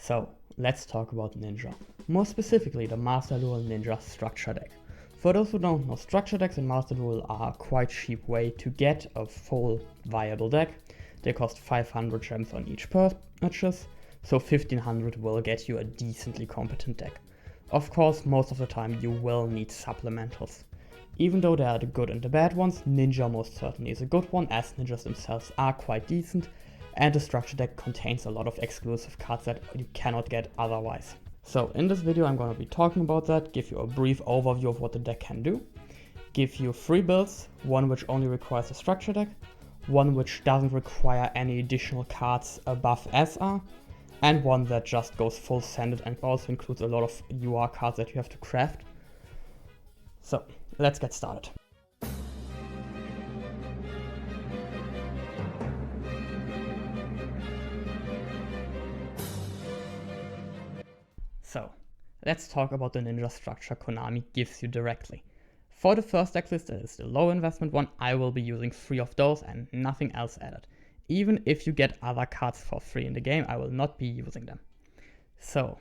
So let's talk about Ninja. More specifically, the Master Duel Ninja structure deck. For those who don't know, structure decks in Master Duel are a quite cheap way to get a full viable deck. They cost 500 gems on each purchase, so 1500 will get you a decently competent deck. Of course, most of the time you will need supplementals. Even though there are the good and the bad ones, Ninja most certainly is a good one, as ninjas themselves are quite decent, and the structure deck contains a lot of exclusive cards that you cannot get otherwise. So in this video I'm going to be talking about that, give you a brief overview of what the deck can do, give you 3 builds, one which only requires a structure deck, one which doesn't require any additional cards above SR, and one that just goes full sanded and also includes a lot of UR cards that you have to craft. So let's get started. So let's talk about the ninja structure Konami gives you directly. For the first deck list, that is the low investment one, I will be using 3 of those and nothing else added. Even if you get other cards for free in the game, I will not be using them. So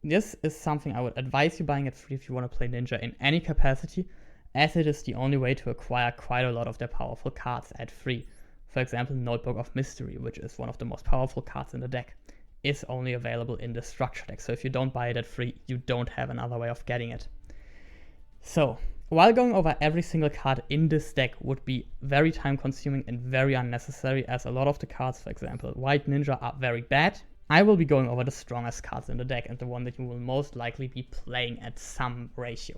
this is something I would advise you buying at free if you want to play Ninja in any capacity, as it is the only way to acquire quite a lot of their powerful cards at free. For example, Notebook of Mystery, which is one of the most powerful cards in the deck, is only available in the structure deck. So if you don't buy it at free, you don't have another way of getting it. So while going over every single card in this deck would be very time consuming and very unnecessary, as a lot of the cards, for example White Ninja, are very bad, I will be going over the strongest cards in the deck and the one that you will most likely be playing at some ratio.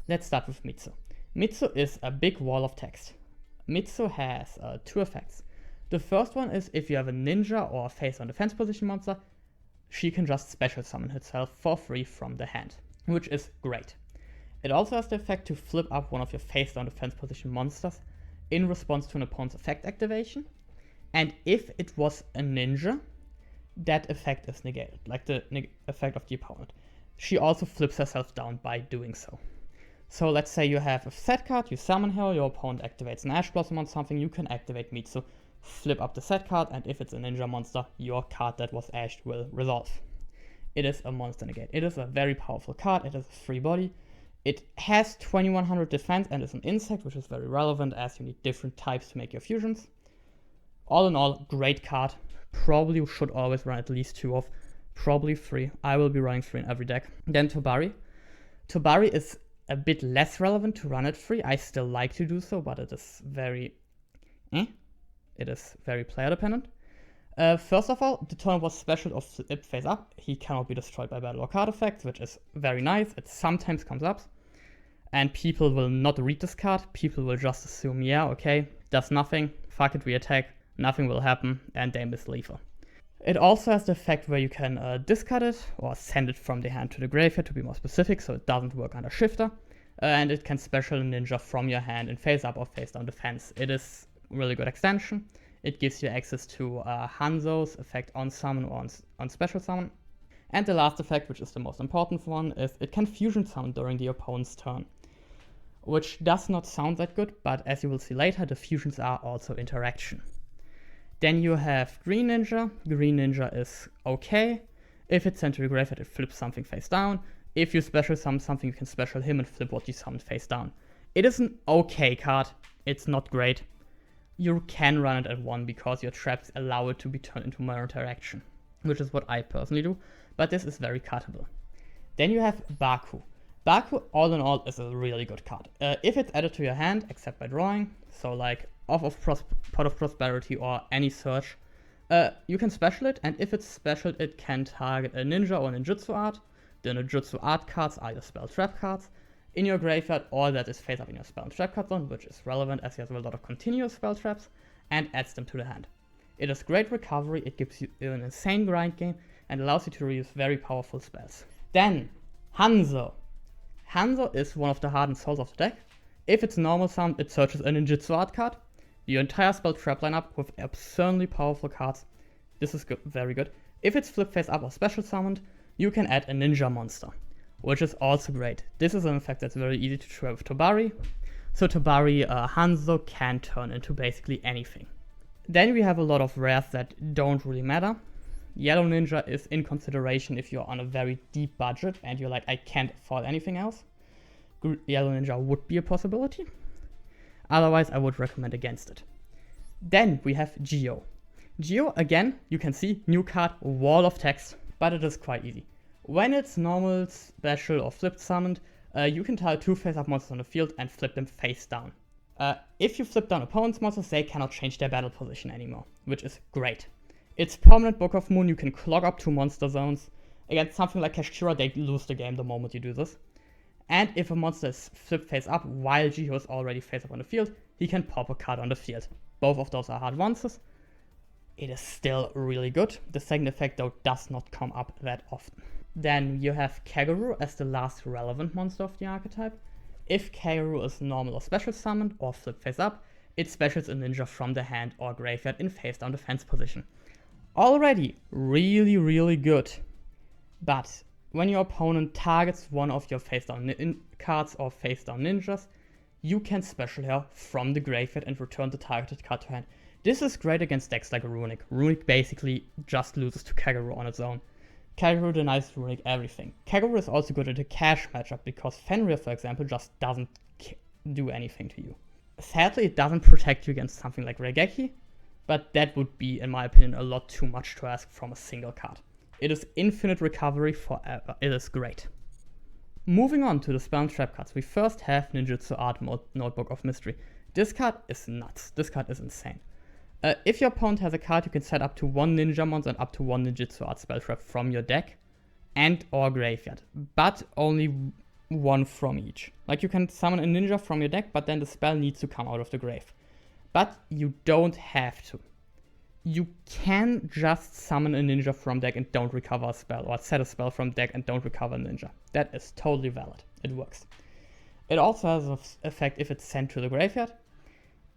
Let's start with Mitsu. Mitsu is a big wall of text. Mitsu has 2 effects. The first one is if you have a ninja or a face on defense position monster, she can just special summon herself for free from the hand, which is great. It also has the effect to flip up one of your face down defense position monsters in response to an opponent's effect activation, and if it was a ninja, that effect is negated, like the effect of the opponent. She also flips herself down by doing so. So let's say you have a set card, you summon her, your opponent activates an Ash Blossom on something, you can activate Mitsu, flip up the set card, and if it's a ninja monster, your card that was ashed will resolve. It is a monster negate. It is a very powerful card, it has a free body. It has 2100 defense and is an insect, which is very relevant as you need different types to make your fusions. All in all, great card. Probably should always run at least 2 of, probably 3. I will be running 3 in every deck. Then Tobari. Tobari is a bit less relevant to run it free. I still like to do so, but it is very It is very player dependent. First of all, the turn was special of flip face up. He cannot be destroyed by battle or card effects, which is very nice. It sometimes comes up, and people will not read this card. People will just assume, yeah, okay, does nothing, fuck it, we attack, nothing will happen, and they miss lethal. It also has the effect where you can discard it, or send it from the hand to the graveyard to be more specific, so it doesn't work under shifter. And it can special ninja from your hand in face up or face down defense. It is a really good extension. It gives you access to Hanzo's effect on summon or on special summon. And the last effect, which is the most important one, is it can fusion summon during the opponent's turn. Which does not sound that good, but as you will see later, the fusions are also interaction. Then you have Green Ninja. Green Ninja is okay. If it's sent to the graveyard, it flips something face down. If you special summon something, you can special him and flip what you summoned face down. It is an okay card. It's not great. You can run it at 1 because your traps allow it to be turned into more interaction, which is what I personally do, but this is very cuttable. Then you have Baku. Baku, all in all, is a really good card. If it's added to your hand, except by drawing, so like Pot of Prosperity or any search, you can special it, and if it's special, it can target a ninja or ninjutsu art. The ninjutsu art cards are your spell trap cards in your graveyard, or that is face up in your spell and trap card zone, which is relevant as you have a lot of continuous spell traps, and adds them to the hand. It is great recovery, it gives you an insane grind game, and allows you to reuse very powerful spells. Then, Hanzo. Hanzo is one of the heart and souls of the deck. If it's normal sound, it searches a ninjutsu art card. Your entire spell trap lineup with absurdly powerful cards. This is good, very good. If it's flip face up or special summoned, you can add a ninja monster, which is also great. This is an effect that's very easy to try with Tobari. So Tobari Hanzo can turn into basically anything. Then we have a lot of rares that don't really matter. Yellow Ninja is in consideration if you're on a very deep budget and you're like, I can't afford anything else. Yellow Ninja would be a possibility. Otherwise, I would recommend against it. Then we have Geo. Geo, again, you can see, new card, wall of text, but it is quite easy. When it's normal, special, or flipped summoned, you can tile 2 face-up monsters on the field and flip them face down. If you flip down opponent's monsters, they cannot change their battle position anymore, which is great. It's permanent Book of Moon, you can clog up 2 monster zones. Against something like Kashira, they lose the game the moment you do this. And if a monster is flipped face up while Geo is already face up on the field, he can pop a card on the field. Both of those are hard onces. It is still really good. The second effect though does not come up that often. Then you have Kaguru as the last relevant monster of the archetype. If Kaguru is normal or special summoned or flipped face up, it specials a ninja from the hand or graveyard in face down defense position. Already really good. But when your opponent targets one of your face down cards or face down ninjas, you can special her from the graveyard and return the targeted card to hand. This is great against decks like Runic. Runic basically just loses to Kaguru on its own. Kaguru denies Runic everything. Kaguru is also good at a cash matchup because Fenrir, for example, just doesn't do anything to you. Sadly, it doesn't protect you against something like Regeki, but that would be, in my opinion, a lot too much to ask from a single card. It is infinite recovery forever. It is great. Moving on to the spell and trap cards, we first have Ninjutsu Art Notebook of Mystery. This card is nuts. This card is insane. If your opponent has a card, you can set up to 1 ninja monster and up to 1 Ninjutsu Art spell trap from your deck and or graveyard, but only 1 from each. Like you can summon a ninja from your deck, but then the spell needs to come out of the grave. But you don't have to. You can just summon a ninja from deck and don't recover a spell, or set a spell from deck and don't recover a ninja. That is totally valid. It works. It also has an effect if it's sent to the graveyard.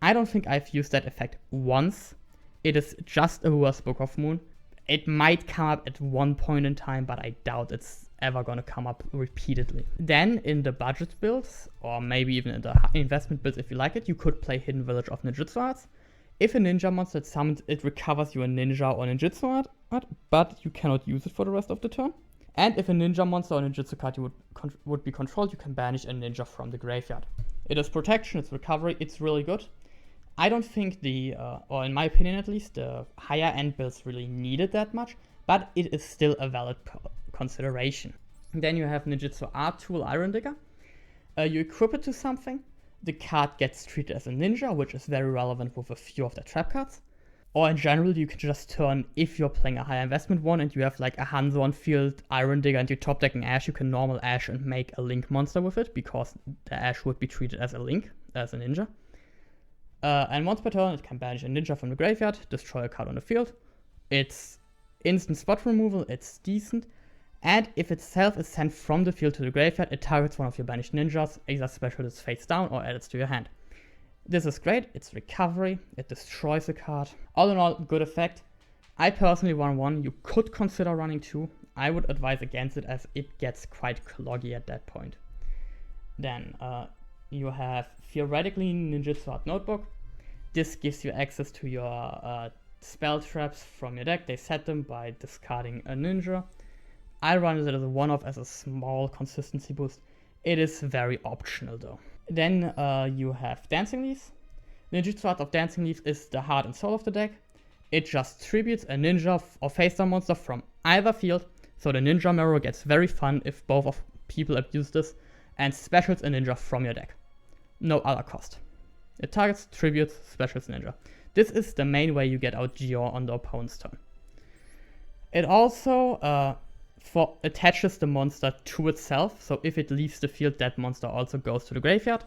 I don't think I've used that effect once. It is just a worse Book of Moon. It might come up at one point in time, but I doubt it's ever gonna come up repeatedly. Then in the budget builds, or maybe even in the investment builds if you like it, you could play Hidden Village of Ninjutsu Arts. If a ninja monster is summoned, it recovers you a ninja or ninjutsu art, but you cannot use it for the rest of the turn. And if a ninja monster or ninjutsu card you would be controlled, you can banish a ninja from the graveyard. It is protection, it's recovery, it's really good. I don't think or in my opinion at least, the higher end builds really need it that much, but it is still a valid consideration. And then you have Ninjutsu Art Tool Iron Digger. You equip it to something. The card gets treated as a ninja, which is very relevant with a few of the trap cards. Or in general, you can just turn, if you're playing a higher investment one and you have like a Hanzo on field, Iron Digger, and you top deck an Ash, you can normal Ash and make a Link monster with it, because the Ash would be treated as a Link, as a ninja. And once per turn, it can banish a ninja from the graveyard, destroy a card on the field. It's instant spot removal, it's decent. And if itself is sent from the field to the graveyard, it targets one of your banished ninjas, either special its face down or adds to your hand. This is great, it's recovery, it destroys a card. All in all, good effect. I personally run 1, you could consider running 2. I would advise against it as it gets quite cloggy at that point. Then you have theoretically Ninjutsu Art Notebook. This gives you access to your spell traps from your deck. They set them by discarding a ninja. I run it as a one-off as a small consistency boost. It is very optional though. Then you have Dancing Leaves. Ninjutsu Art of Dancing Leaves is the heart and soul of the deck. It just tributes a ninja or face-down monster from either field, so the ninja mirror gets very fun if both of people abuse this, and specials a ninja from your deck. No other cost. It targets, tributes, specials ninja. This is the main way you get out Geo on the opponent's turn. It also attaches the monster to itself, so if it leaves the field, that monster also goes to the graveyard,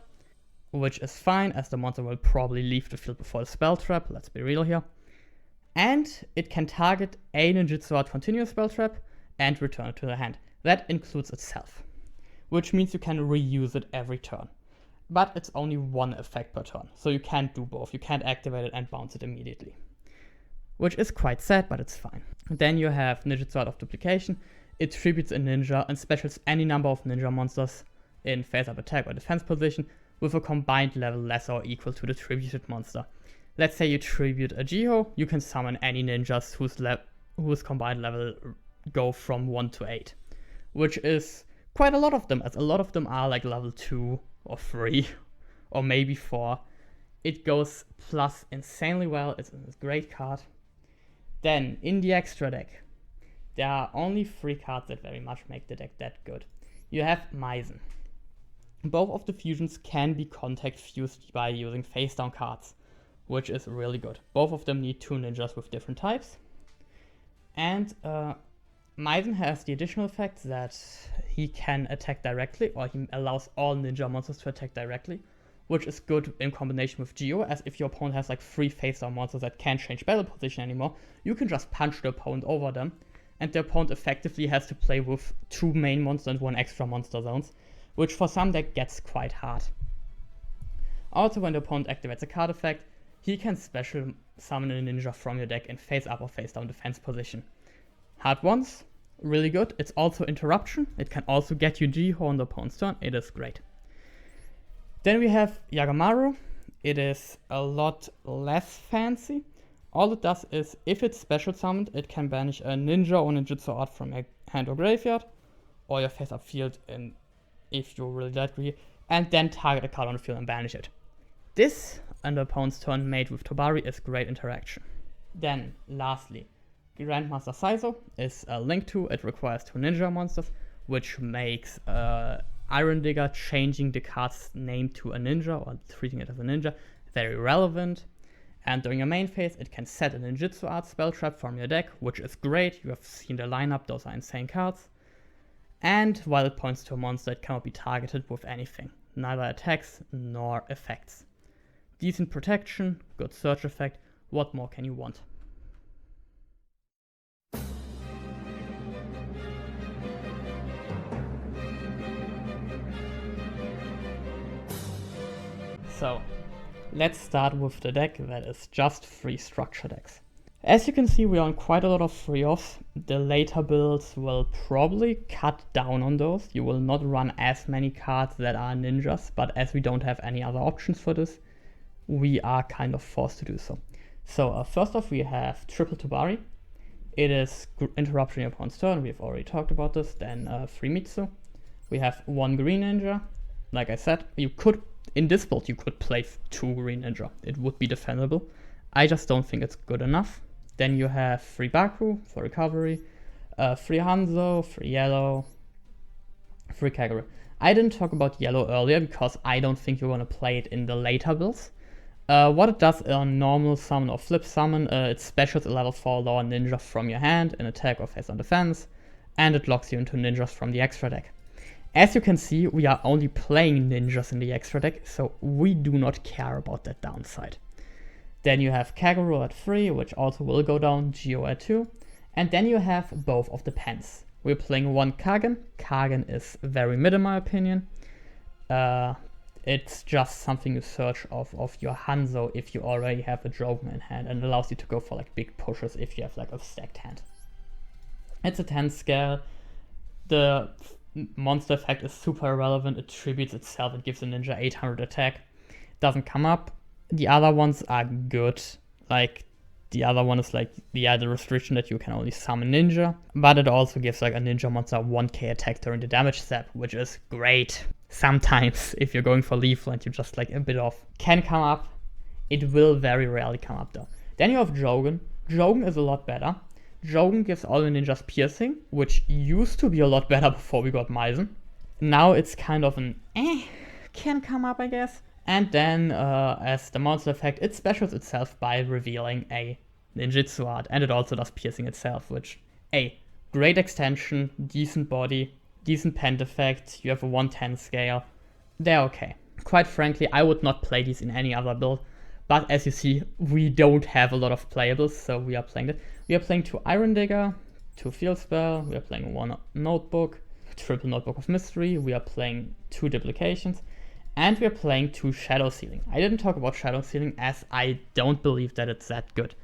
which is fine, as the monster will probably leave the field before the spell trap, let's be real here. And it can target a Ninjutsu Art continuous spell trap and return it to the hand. That includes itself, which means you can reuse it every turn. But it's only one effect per turn, so you can't do both. You can't activate it and bounce it immediately, which is quite sad, but it's fine. Then you have Ninjutsu Art of Duplication. It tributes a ninja and specials any number of ninja monsters in face-up attack or defense position with a combined level less or equal to the tributed monster. Let's say you tribute a Jiho, you can summon any ninjas whose whose combined level go from 1 to 8, which is quite a lot of them, as a lot of them are like level 2 or 3 or maybe 4. It goes plus insanely well. It's a great card. Then in the extra deck, there are only 3 cards that very much make the deck that good. You have Meissen. Both of the fusions can be contact fused by using face down cards, which is really good. Both of them need 2 ninjas with different types. And Meissen has the additional effect that he can attack directly, or he allows all ninja monsters to attack directly, which is good in combination with Geo, as if your opponent has like 3 face-down monsters that can't change battle position anymore, you can just punch the opponent over them, and the opponent effectively has to play with 2 main monsters and 1 extra monster zones, which for some deck gets quite hard. Also, when the opponent activates a card effect, he can special summon a ninja from your deck in face-up or face-down defense position. Hard ones, really good. It's also interruption. It can also get you Geo on the opponent's turn. It is great. Then we have Yagamaru. It is a lot less fancy. All it does is, if it's special summoned, it can banish a ninja or ninjutsu art from your hand or graveyard, or your face-up field, and if you're really that greedy, and then target a card on the field and banish it. This, on the opponent's turn, made with Tobari, is great interaction. Then, lastly, Grandmaster Saizo is a link to. It requires 2 ninja monsters, which makes Iron Digger changing the card's name to a ninja, or treating it as a ninja, very relevant. And during your main phase, it can set a ninjutsu art spell trap from your deck, which is great. You have seen the lineup, those are insane cards. And while it points to a monster, it cannot be targeted with anything, neither attacks nor effects. Decent protection, good search effect, what more can you want? So, let's start with the deck that is just 3 structure decks. As you can see, we are on quite a lot of 3-offs. The later builds will probably cut down on those. You will not run as many cards that are ninjas, but as we don't have any other options for this, we are kind of forced to do so. So first off, we have Triple Tobari. It is interruption your opponent's turn. We've already talked about this. Then Frimitsu. We have 1 green ninja. Like I said, you could, in this build, you could play 2 green ninja. It would be defendable. I just don't think it's good enough. Then you have 3 Baku for recovery, 3 Hanzo, 3 yellow, 3 Kagura. I didn't talk about yellow earlier because I don't think you're going to play it in the later builds. What it does on normal summon or flip summon, it specials a level 4 lower ninja from your hand in attack or face on defense, and it locks you into ninjas from the extra deck. As you can see, we are only playing ninjas in the extra deck, so we do not care about that downside. Then you have Kaguro at 3, which also will go down, Geo at 2. And then you have both of the pens. We're playing 1 Kagen. Kagen is very mid in my opinion. It's just something you search off of your Hanzo if you already have a Drogon in hand, and allows you to go for like big pushes if you have like a stacked hand. It's a 10 scale. The monster effect is super irrelevant. It tributes itself. It gives a ninja 800 attack. Doesn't come up. The other ones are good. Like, the other one is like the restriction that you can only summon ninja. But it also gives like a ninja monster 1k attack during the damage step, which is great. Sometimes, if you're going for lethal and you just like a bit off, can come up. It will very rarely come up though. Then you have Jogen. Jogen is a lot better. Jogen gives all the ninjas piercing, which used to be a lot better before we got Meissen. Now it's kind of an can come up, I guess. And then, as the monster effect, it specials itself by revealing a ninjutsu art, and it also does piercing itself, which, great extension, decent body, decent pent effect, you have a 110 scale, they're okay. Quite frankly, I would not play these in any other build, but as you see, we don't have a lot of playables, so we are playing it. We are playing 2 Iron Digger, 2 Field Spell, we are playing 1 Notebook, Triple Notebook of Mystery, we are playing 2 Duplications, and we are playing 2 Shadow Sealing. I didn't talk about Shadow Sealing as I don't believe that it's that good.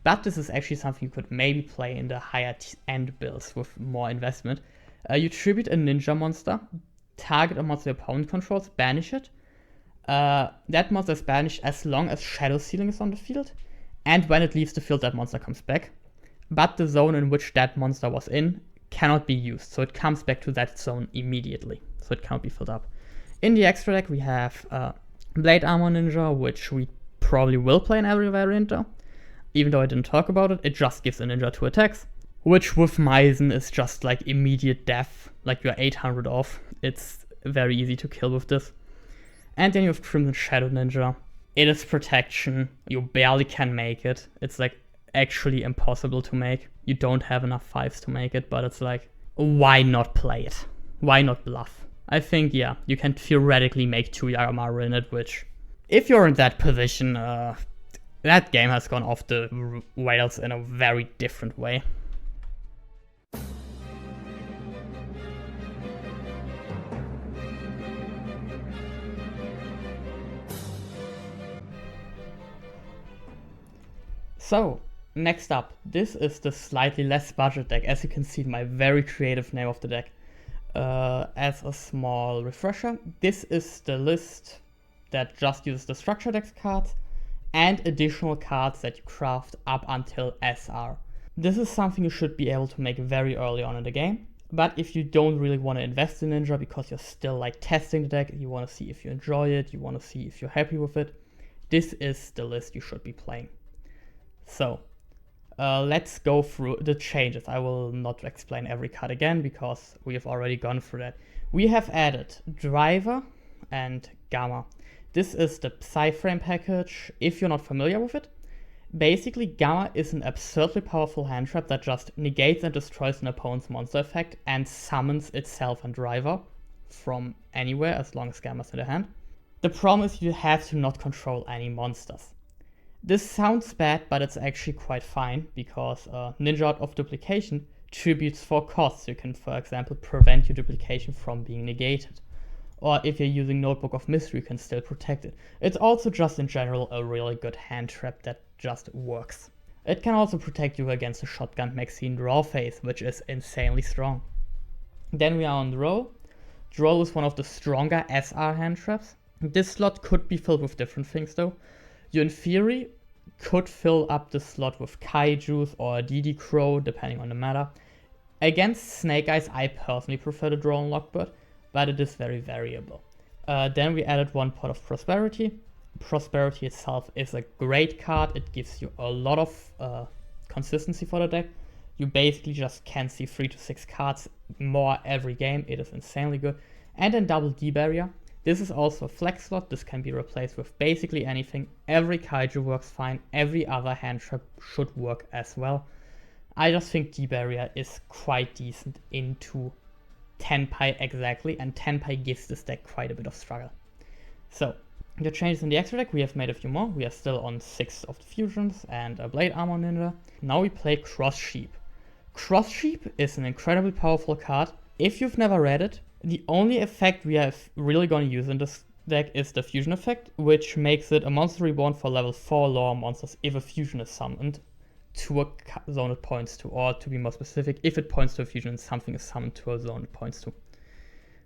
But this is actually something you could maybe play in the higher end builds with more investment. You tribute a ninja monster, target a monster your opponent controls, banish it. That monster is banished as long as Shadow Sealing is on the field. And when it leaves the field, that monster comes back. but the zone in which that monster was in cannot be used, so it comes back to that zone immediately, so it cannot be filled up. In the extra deck we have Blade Armor Ninja, which we probably will play in every variant though. Even though I didn't talk about it, it just gives a ninja 2 attacks, which with Maizen is just like immediate death, like you're 800 off. It's very easy to kill with this. And then you have Crimson Shadow Ninja. It is protection, you barely can make it. It's like actually impossible to make. You don't have enough 5s to make it, but it's like, why not play it? Why not bluff? I think, yeah, you can theoretically make 2 Yagamaru in it, which, if you're in that position, that game has gone off the rails in a very different way. So, next up, this is the slightly less budget deck. As you can see, my very creative name of the deck. As a small refresher, this is the list that just uses the structure deck cards and additional cards that you craft up until SR. This is something you should be able to make very early on in the game, but if you don't really want to invest in Ninja because you're still like testing the deck, you want to see if you enjoy it, you want to see if you're happy with it, this is the list you should be playing. So, let's go through the changes. I will not explain every card again because we have already gone through that. We have added Driver and Gamma. This is the Psyframe package, if you're not familiar with it. Basically, Gamma is an absurdly powerful hand trap that just negates and destroys an opponent's monster effect and summons itself and Driver from anywhere as long as Gamma's in the hand. The problem is you have to not control any monsters. This sounds bad, but it's actually quite fine, because Ninja Art of Duplication tributes 4 costs. You can, for example, prevent your duplication from being negated. Or if you're using Notebook of Mystery, you can still protect it. It's also just in general a really good hand trap that just works. It can also protect you against a Shotgun Maxine draw phase, which is insanely strong. Then we are on Droll. Droll is one of the stronger SR hand traps. This slot could be filled with different things though. You, in theory, could fill up the slot with Kaijus or DD Crow, depending on the meta. Against Snake Eyes, I personally prefer the Droll and Lockbird, but it is very variable. Then we added 1 pot of Prosperity. Prosperity itself is a great card. It gives you a lot of consistency for the deck. You basically just can see 3 to 6 cards more every game. It is insanely good. And then Double D Barrier. This is also a flex slot. This can be replaced with basically anything. Every Kaiju works fine. Every other hand trap should work as well. I just think D-Barrier is quite decent into Tenpai exactly, and Tenpai gives this deck quite a bit of struggle. So, the changes in the extra deck, we have made a few more. We are still on 6 of the fusions and a Blade Armor Ninja. Now we play Cross Sheep. Cross Sheep is an incredibly powerful card. If you've never read it, the only effect we are really going to use in this deck is the fusion effect, which makes it a monster reborn for level 4 lore monsters if a fusion is summoned to a zone it points to, or to be more specific, if it points to a fusion and something is summoned to a zone it points to,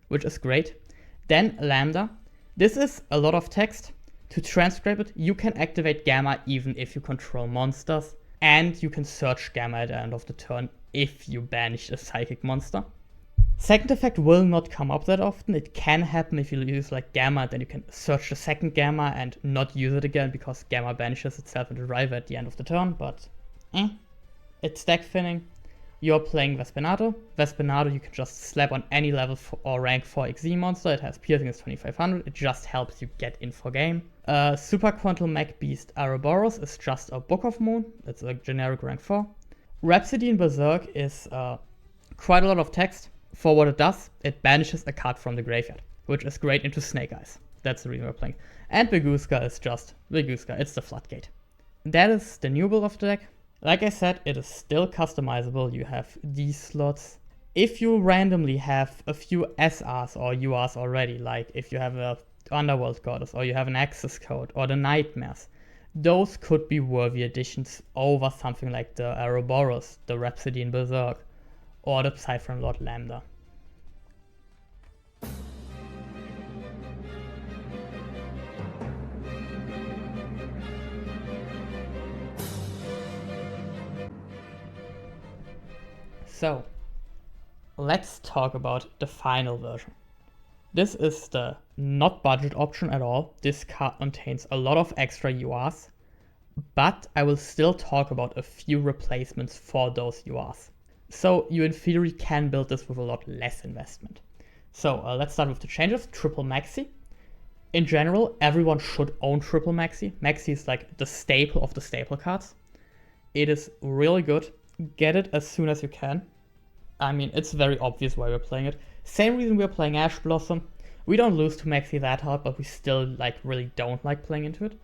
which is great. Then Lambda. This is a lot of text. To transcribe it, you can activate Gamma even if you control monsters, and you can search Gamma at the end of the turn if you banish a psychic monster. Second effect will not come up that often. It can happen if you use like Gamma, then you can search the second Gamma and not use it again because Gamma banishes itself into Driver at the end of the turn, but it's deck thinning. You're playing Vespenato. Vespenato you can just slap on any level or rank 4 XZ monster. It has piercing is 2500. It just helps you get in for game. Super Quantum Mech Beast Ouroboros is just a Book of Moon. It's a generic rank 4. Rhapsody in Berserk is quite a lot of text. For what it does, it banishes a card from the graveyard, which is great into Snake Eyes. That's the reason we're playing. And Beguska is just Beguska. It's the floodgate. That is the new build of the deck. Like I said, it is still customizable. You have these slots. If you randomly have a few SRs or URs already, like if you have a Underworld Goddess or you have an Access Code or the Nightmares, those could be worthy additions over something like the Ouroboros, the Rhapsody in Berserk, or the Psyframe Lord Lambda. So, let's talk about the final version. This is the not budget option at all. This card contains a lot of extra URs, but I will still talk about a few replacements for those URs. So you in theory can build this with a lot less investment. So let's start with the changes. Triple Maxi. In general, everyone should own Triple Maxi. Maxi is like the staple of the staple cards. It is really good. Get it as soon as you can. I mean, it's very obvious why we're playing it. Same reason we're playing Ash Blossom. We don't lose to Maxi that hard, but we still like really don't like playing into it.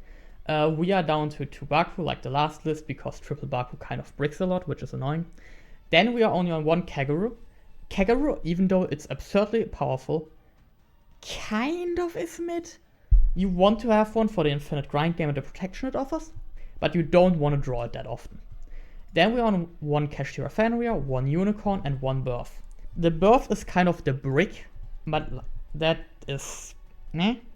We are down to 2 Baku like the last list because triple Baku kind of bricks a lot, which is annoying. Then we are only on 1 Kaguru. Kaguru, even though it's absurdly powerful, kind of is mid. You want to have one for the infinite grind game and the protection it offers, but you don't want to draw it that often. Then we're on 1 Kashtira Fenrir, 1 Unicorn, and 1 Birth. The Birth is kind of the brick, but that is...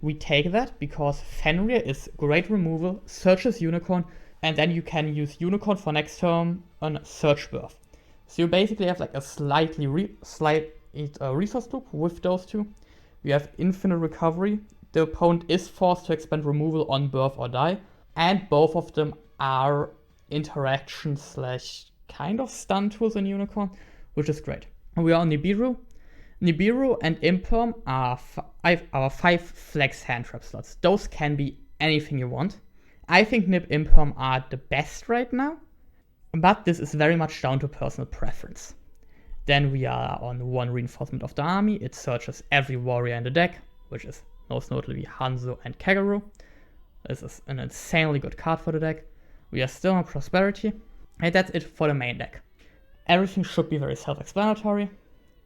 We take that because Fenrir is great removal, searches Unicorn, and then you can use Unicorn for next turn on search Birth. So you basically have like a slight resource loop with those two. We have infinite recovery. The opponent is forced to expend removal on Birth or die, and both of them are interaction / kind of stun tools in Unicorn, which is great. We are on Nibiru. Nibiru and Imperm are our 5 flex hand trap slots. Those can be anything you want. I think Nib Imperm are the best right now, but this is very much down to personal preference. Then we are on 1 Reinforcement of the Army. It searches every warrior in the deck, which is most notably Hanzo and Kaguru. This is an insanely good card for the deck. We are still on Prosperity, and that's it for the main deck. Everything should be very self-explanatory.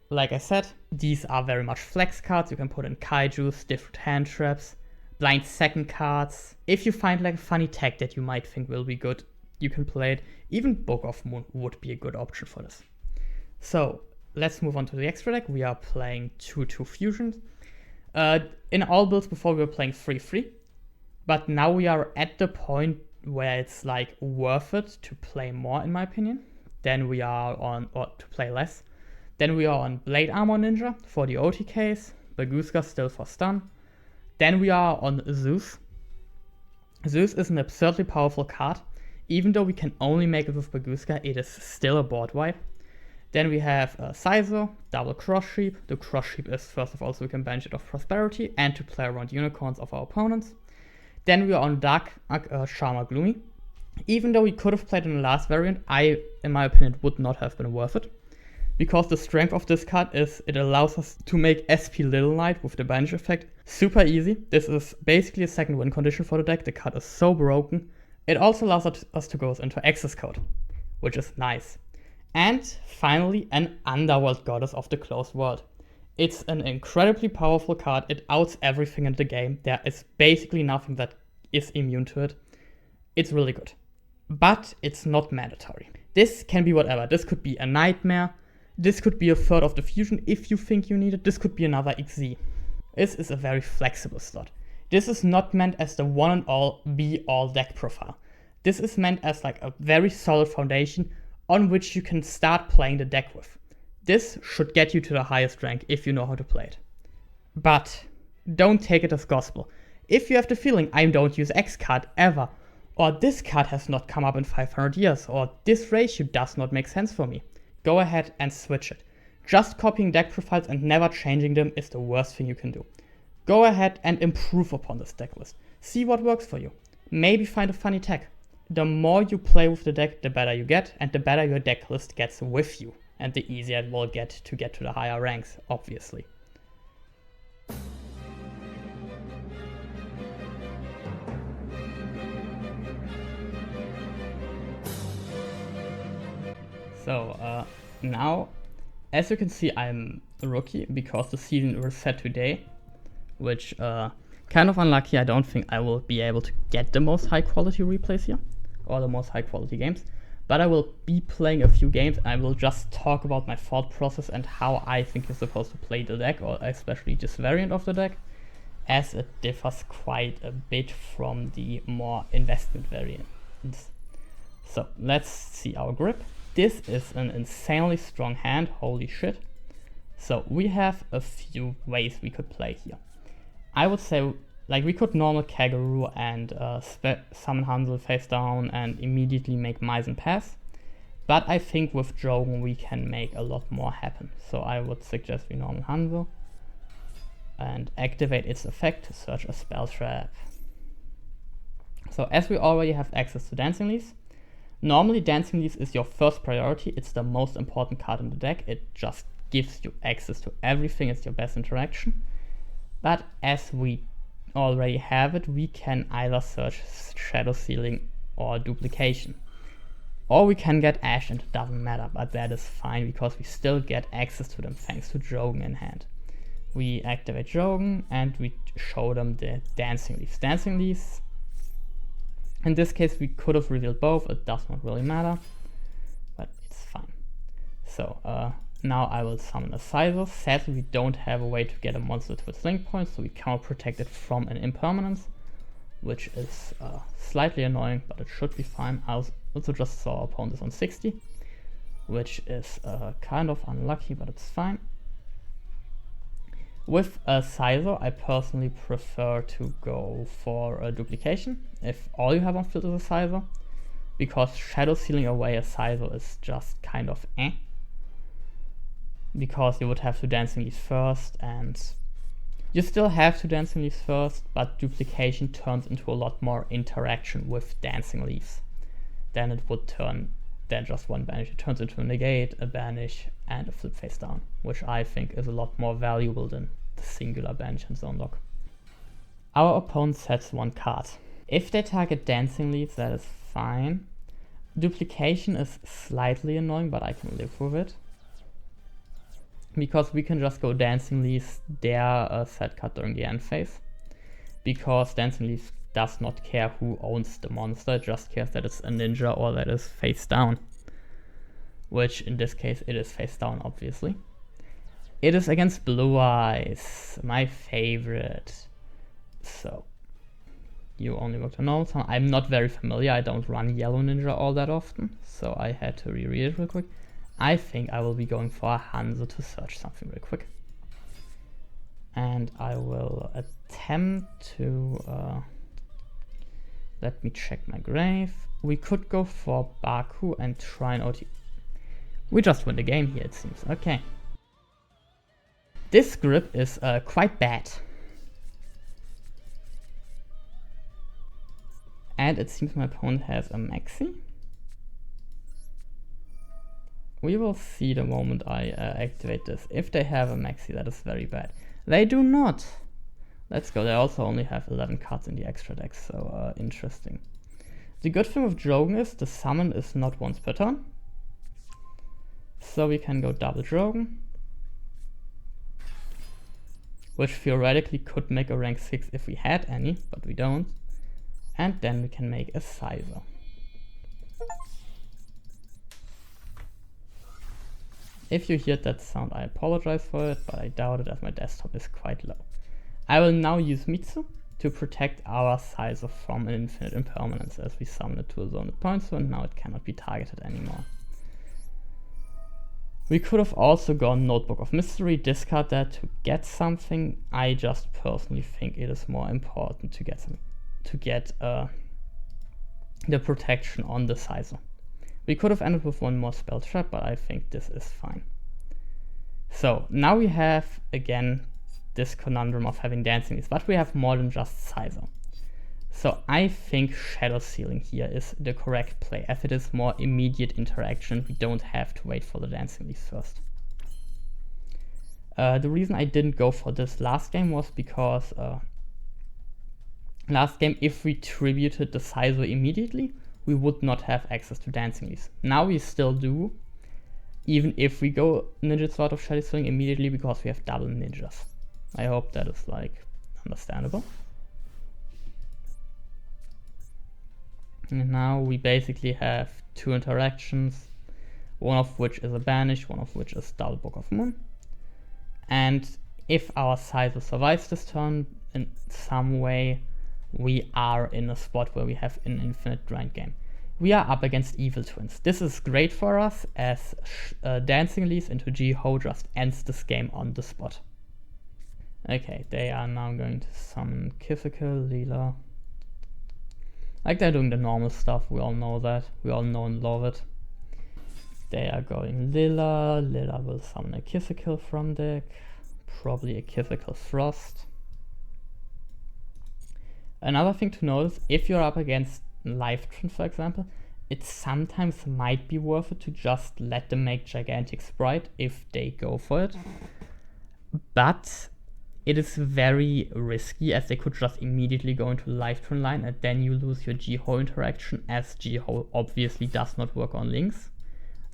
Like I said, these are very much flex cards. You can put in kaijus, different hand traps, blind second cards. If you find like a funny tech that you might think will be good, you can play it. Even Book of Moon would be a good option for this. So let's move on to the extra deck. We are playing 2/2 fusions. In all builds before we were playing 3/3, but now we are at the point where it's like worth it to play more, in my opinion. Then we are on, or to play less. Then we are on Blade Armor Ninja for the OTKs, Baguska still for stun. Then we are on Zeus. Zeus is an absurdly powerful card. Even though we can only make it with Baguska, it is still a board wipe. Then we have Sizo, double Cross Sheep. The Cross Sheep is first of all so we can banish it of Prosperity and to play around unicorns of our opponents. Then we are on Dark Sharma Gloomy. Even though we could have played in the last variant, in my opinion, would not have been worth it. Because the strength of this card is it allows us to make SP Little Knight with the banish effect super easy. This is basically a second win condition for the deck. The card is so broken. It also allows us to go into Access Code, which is nice. And finally, an Underworld Goddess of the Closed World. It's an incredibly powerful card. It outs everything in the game. There is basically nothing that is immune to it. It's really good. But it's not mandatory. This can be whatever. This could be a Nightmare. This could be a third of the fusion if you think you need it. This could be another XZ. This is a very flexible slot. This is not meant as the one and all be-all deck profile. This is meant as like a very solid foundation on which you can start playing the deck with. This should get you to the highest rank if you know how to play it. But don't take it as gospel. If you have the feeling I don't use X card ever, or this card has not come up in 500 years, or this ratio does not make sense for me, go ahead and switch it. Just copying deck profiles and never changing them is the worst thing you can do. Go ahead and improve upon this deck list. See what works for you. Maybe find a funny tech. The more you play with the deck, the better you get, and the better your deck list gets with you. And the easier it will get to the higher ranks, obviously. So, now, as you can see, I'm a rookie because the season reset today, which, kind of unlucky. I don't think I will be able to get the most high quality replays here, or the most high quality games, but I will be playing a few games and I will just talk about my thought process and how I think you're supposed to play the deck, or especially this variant of the deck, as it differs quite a bit from the more investment variants. So let's see our grip. this is an insanely strong hand, holy shit. So we have a few ways we could play here. I would say, like, we could normal Kaguru and summon Hansel face down and immediately make Meissen pass. But I think with Jogen we can make a lot more happen. So I would suggest we normal Hansel and activate its effect to search a spell trap. So as we already have access to Dancing Leaves, normally Dancing Leaves is your first priority. It's the most important card in the deck. It just gives you access to everything. It's your best interaction. But as we already have it, we can either search Shadow Sealing or Duplication. Or we can get Ash and it doesn't matter, but that is fine because we still get access to them thanks to Jogen in hand. We activate Jogen and we show them the Dancing Leaves. Dancing Leaves, in this case we could have revealed both, it does not really matter, but it's fine. So now I will summon a Sizer. Sadly we don't have a way to get a monster to its link point, so we cannot protect it from an impermanence, which is slightly annoying, but it should be fine. I also just saw our opponent is on 60, which is kind of unlucky, but it's fine. With a Sizer, I personally prefer to go for a Duplication if all you have on field is a Sizer, because Shadow Sealing away a Sizer is just kind of eh. Because you would have to Dancing Leaves first, and you still have to Dancing Leaves first, but Duplication turns into a lot more interaction with Dancing Leaves than it would turn than just one banish. It turns into a negate, a banish, and a flip face down, which I think is a lot more valuable than the singular banish and zone lock. Our opponent sets one card. If they target Dancing Leaves, that is fine. Duplication is slightly annoying, but I can live with it, because we can just go Dancing Leaves their set card during the end phase, because Dancing Leaves does not care who owns the monster, it just cares that it's a ninja or that it's face down, which in this case it is face down, obviously. It is against Blue Eyes, my favorite. So you only worked on normal summon. I'm not very familiar, I don't run Yellow Ninja all that often, so I had to reread it real quick. I think I will be going for a Hansel to search something real quick. And I will attempt to, let me check my grave. We could go for Baku and try an OT. We just win the game here, it seems. Okay. This grip is quite bad. And it seems my opponent has a Maxi. We will see the moment I activate this. If they have a Maxi, that is very bad. They do not. Let's go. They also only have 11 cards in the extra deck, so interesting. The good thing with Jogen is the summon is not once per turn. So we can go double Jogen, which theoretically could make a rank 6 if we had any, but we don't. And then we can make a Sizer. If you heard that sound, I apologize for it, but I doubt it as my desktop is quite low. I will now use Mitsu to protect our Sizer from an infinite impermanence, as we summon it to a zone point, so now it cannot be targeted anymore. We could have also gone Notebook of Mystery, discard that to get something. I just personally think it is more important to get the protection on the Sizer. We could have ended with one more spell trap, but I think this is fine. So now we have again this conundrum of having Dancing Leaves, but we have more than just Sizer. So I think Shadow Sealing here is the correct play, as it is more immediate interaction. We don't have to wait for the Dancing Leaves first. The reason I didn't go for this last game was because last game, if we tributed the Sizer immediately, we would not have access to Dancing Leaves. Now we still do, even if we go Ninja Sword of Shadow Sealing immediately, because we have double ninjas. I hope that is like understandable. And now we basically have two interactions, one of which is a banish, one of which is double Book of Moon. And if our Sizer survives this turn in some way, we are in a spot where we have an infinite grind game. we are up against evil twins. This is great for us, as dancing leaves into Ji-Ho just ends this game on the spot. Okay, they are now going to summon Kiffical, Leela. Like, they're doing the normal stuff, we all know that. We all know and love it. They are going Lilla. Lilla will summon a Kiffical from deck. Probably a Kiffical Frost. Another thing to notice, if you're up against Lifetron, for example, it sometimes might be worth it to just let them make Gigantic Sprite if they go for it. But it is very risky, as they could just immediately go into Lifetron line and then you lose your Ji-Ho interaction, as Ji-Ho obviously does not work on links.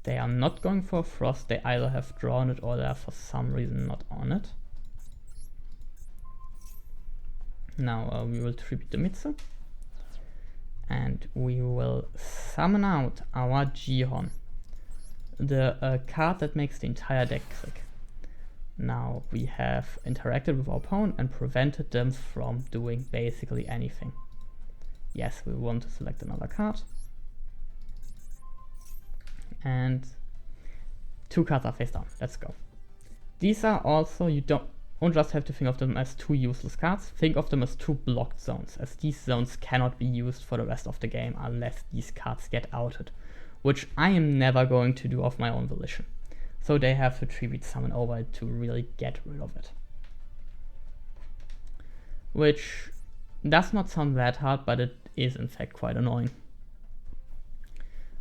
They are not going for Frost, they either have drawn it or they are for some reason not on it. Now we will tribute the Mitsu. And we will summon out our Ji-Hon, the card that makes the entire deck click. Now we have interacted with our opponent and prevented them from doing basically anything. Yes, we want to select another card. And 2 cards are face down. Let's go. These are also, you don't just have to think of them as 2 useless cards. Think of them as 2 blocked zones, as these zones cannot be used for the rest of the game unless these cards get outed, which I am never going to do of my own volition. So they have to tribute summon over it to really get rid of it. Which does not sound that hard, but it is in fact quite annoying.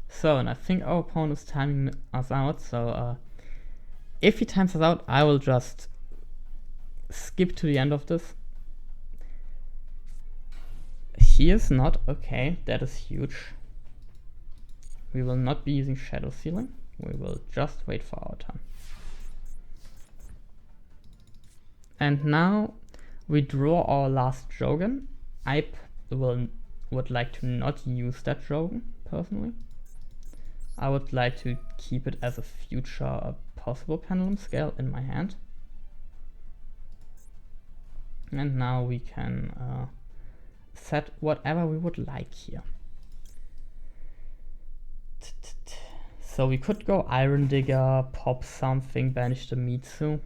So, and I think our opponent is timing us out, so if he times us out, I will just skip to the end of this. He is not, okay, that is huge. We will not be using Shadow Ceiling, we will just wait for our turn. And now we draw our last Jogan. I would like to not use that Jogan, personally. I would like to keep it as a future possible Pendulum Scale in my hand. And now we can set whatever we would like here. So we could go Iron Digger, pop something, banish the Mitsu,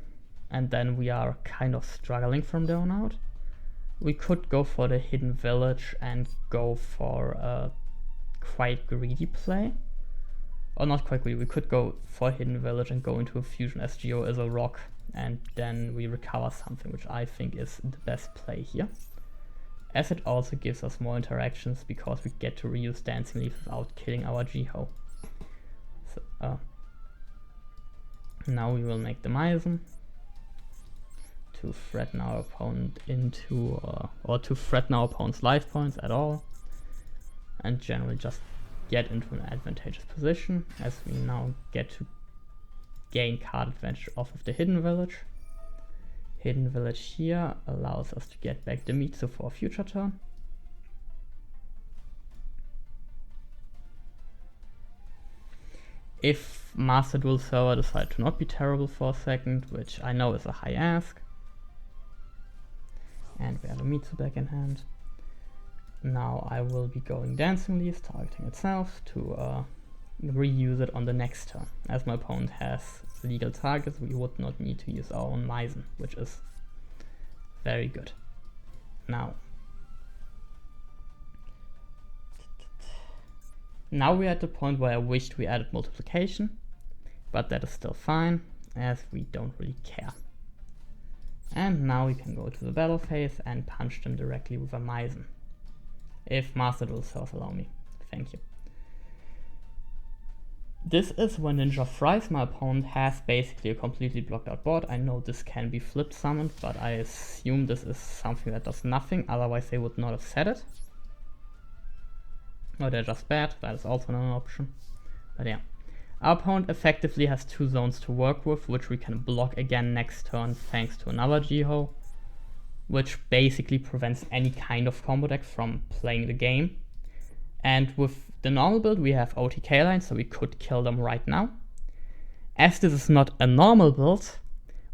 and then we are kind of struggling from there on out. We could go for the Hidden Village and go for a quite greedy play. Or not quite greedy, we could go for Hidden Village and go into a fusion SGO as a rock, and then we recover something, which I think is the best play here. As it also gives us more interactions because we get to reuse Dancing Leaf without killing our Ji-Ho. So, now we will make the Meisen to threaten our opponent into, or to threaten our opponent's life points at all, and generally just get into an advantageous position, as we now get to gain card advantage off of the Hidden Village. Hidden Village here allows us to get back the Mitsu for a future turn. If Master Duel Server decide to not be terrible for a second, which I know is a high ask. And we have a Mitsu back in hand. Now I will be going Dancing Leaves, targeting itself, to reuse it on the next turn. As my opponent has legal targets, we would not need to use our own Meisen, which is very good. Now we're at the point where I wished we added multiplication, but that is still fine, as we don't really care. And now we can go to the battle phase and punch them directly with a Meisen. If Master Duel Servers allow me. Thank you. This is when Ninja fries. My opponent has basically a completely blocked out board. I know this can be flipped summoned, but I assume this is something that does nothing, otherwise they would not have said it. Or they're just bad, that is also not an option. But yeah. Our opponent effectively has 2 zones to work with, which we can block again next turn thanks to another Ji-Ho, which basically prevents any kind of combo deck from playing the game. And with the normal build we have OTK lines, so we could kill them right now. As this is not a normal build,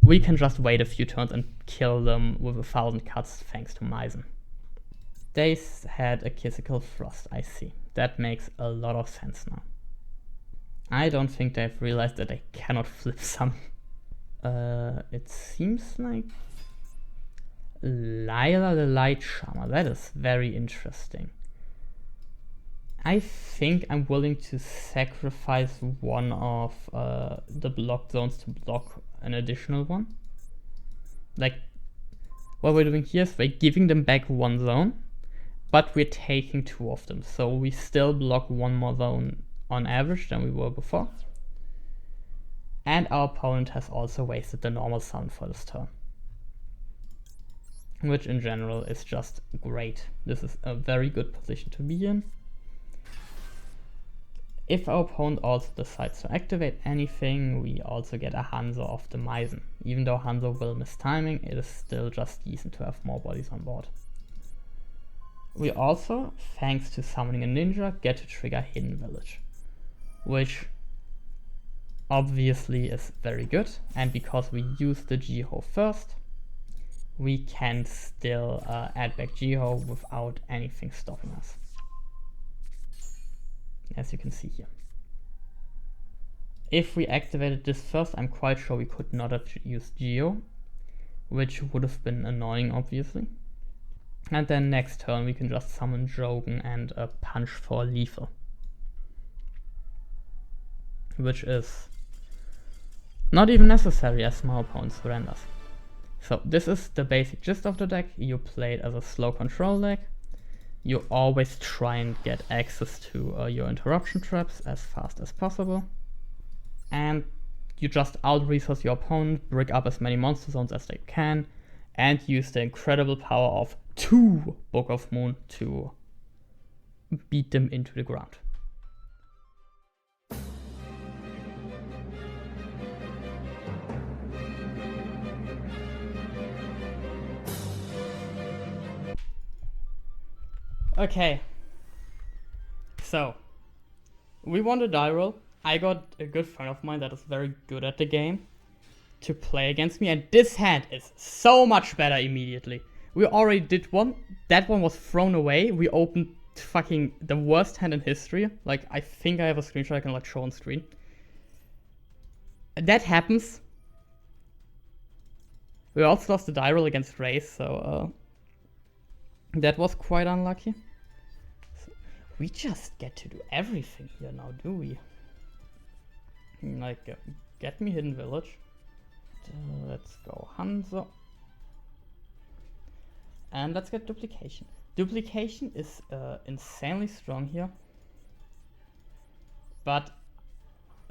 we can just wait a few turns and kill them with 1000 cuts thanks to Meisen. They had a Kiffical Frost, I see. That makes a lot of sense now. I don't think they've realized that they cannot flip some. It seems like Lila the Light Charmer. That is very interesting. I think I'm willing to sacrifice one of the blocked zones to block an additional one. Like, what we're doing here is we're giving them back one zone, but we're taking two of them. So we still block one more zone on average than we were before. And our opponent has also wasted the normal summon for this turn, which in general is just great. This is a very good position to be in. If our opponent also decides to activate anything, we also get a Hanzo of the Meisen. Even though Hanzo will miss timing, it is still just decent to have more bodies on board. We also, thanks to summoning a ninja, get to trigger Hidden Village, which obviously is very good, and because we use the Jiho first, we can still add back Jiho without anything stopping us, as you can see here. If we activated this first, I'm quite sure we could not have used Jiho, which would have been annoying obviously. And then next turn we can just summon Jogan and punch for lethal, which is not even necessary as my opponent surrenders. So this is the basic gist of the deck. You play it as a slow control deck. You always try and get access to your interruption traps as fast as possible. And you just out-resource your opponent, brick up as many monster zones as they can, and use the incredible power of 2 Book of Moon to beat them into the ground. Okay, so we won the die roll. I got a good friend of mine that is very good at the game to play against me, and this hand is so much better immediately. We already did one. That one was thrown away. We opened fucking the worst hand in history. Like, I think I have a screenshot I can like show on screen. That happens. We also lost the die roll against Race, so that was quite unlucky. So we just get to do everything here now, do we? Like, get me Hidden Village. Let's go Hanzo. And let's get Duplication. Duplication is insanely strong here. But,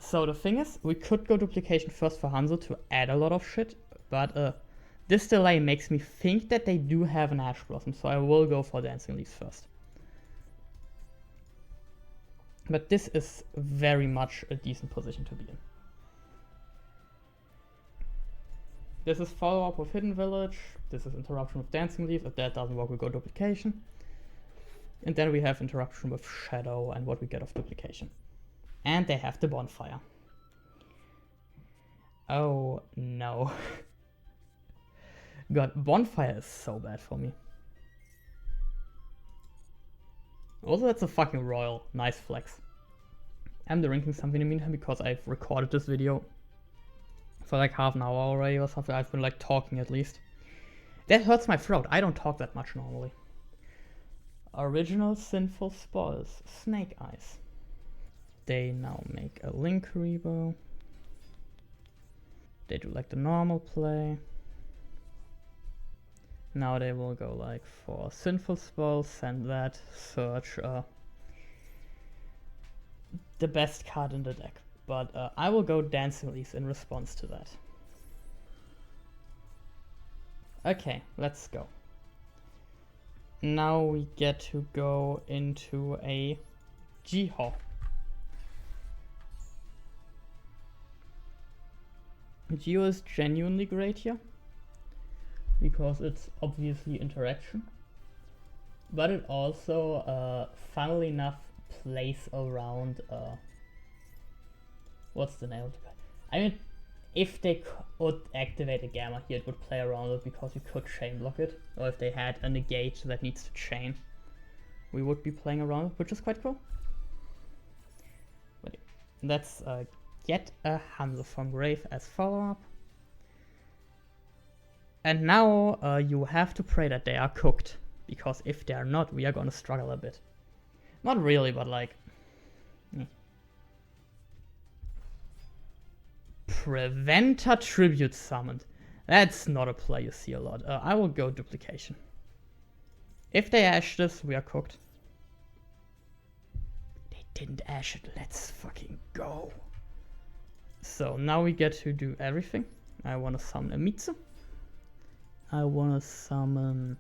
so the thing is, we could go Duplication first for Hanzo to add a lot of shit, but this delay makes me think that they do have an Ash Blossom, so I will go for Dancing Leaves first. But this is very much a decent position to be in. This is follow-up with Hidden Village, this is interruption with Dancing Leaves. If that doesn't work, we go Duplication. And then we have interruption with Shadow and what we get of Duplication. And they have the Bonfire. Oh no. God, Bonfire is so bad for me. Also, that's a fucking royal. Nice flex. I'm drinking something in the meantime because I've recorded this video for like half an hour already or something. I've been like talking at least. That hurts my throat. I don't talk that much normally. Original Sinful Spoils. Snake Eyes. They now make a Link Rebo. They do like the normal play. Now they will go like for Sinful Spoils, send that, search the best card in the deck. But I will go Dancing Leaves in response to that. Okay, let's go. Now we get to go into a Jiho. Jiho is genuinely great here, because it's obviously interaction, but it also, funnily enough, plays around, what's the name of the card? I mean, if they could activate a Gamma here, it would play around it because you could chain block it, or if they had a negate that needs to chain. we would be playing around, which is quite cool. But yeah, let's get a Hanzo from Grave as follow-up. And now you have to pray that they are cooked, because if they are not, we are gonna struggle a bit. Not really, but like... Preventer Tribute summoned. That's not a play you see a lot. I will go duplication. If they ash this, we are cooked. They didn't ash it. Let's fucking go. So now we get to do everything. I want to summon a Mitsu. I want to summon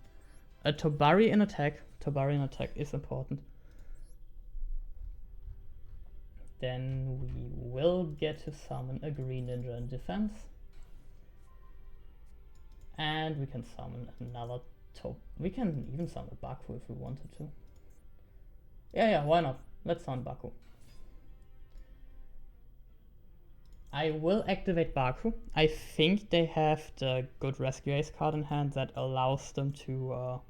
a Tobari in attack. Tobari in attack is important. Then we will get to summon a Green Ninja in defense. And we can summon another we can even summon Baku if we wanted to. Yeah, why not? Let's summon Baku. I will activate Baku. I think they have the good Rescue Ace card in hand that allows them to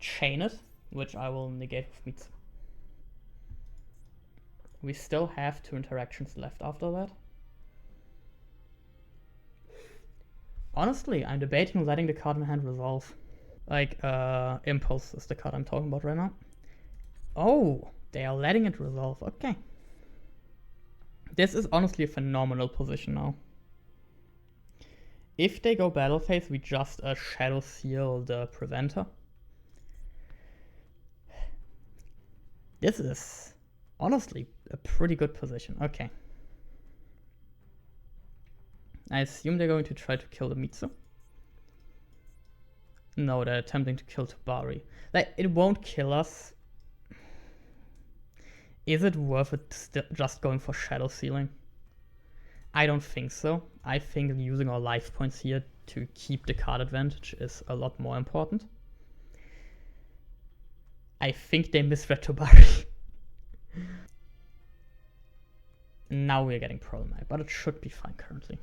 chain it, which I will negate with Mitsu. We still have 2 interactions left after that. Honestly, I'm debating letting the card in hand resolve. Like, Impulse is the card I'm talking about right now. Oh, they are letting it resolve. Okay. This is honestly a phenomenal position now. If they go battle phase, we just Shadow Seal the Preventer. This is honestly a pretty good position. Okay. I assume they're going to try to kill the Mitsu. No, they're attempting to kill Tobari. Like, it won't kill us. Is it worth it just going for Shadow Sealing? I don't think so. I think using our life points here to keep the card advantage is a lot more important. I think they misread Tobari. Now we're getting problematic, but it should be fine currently.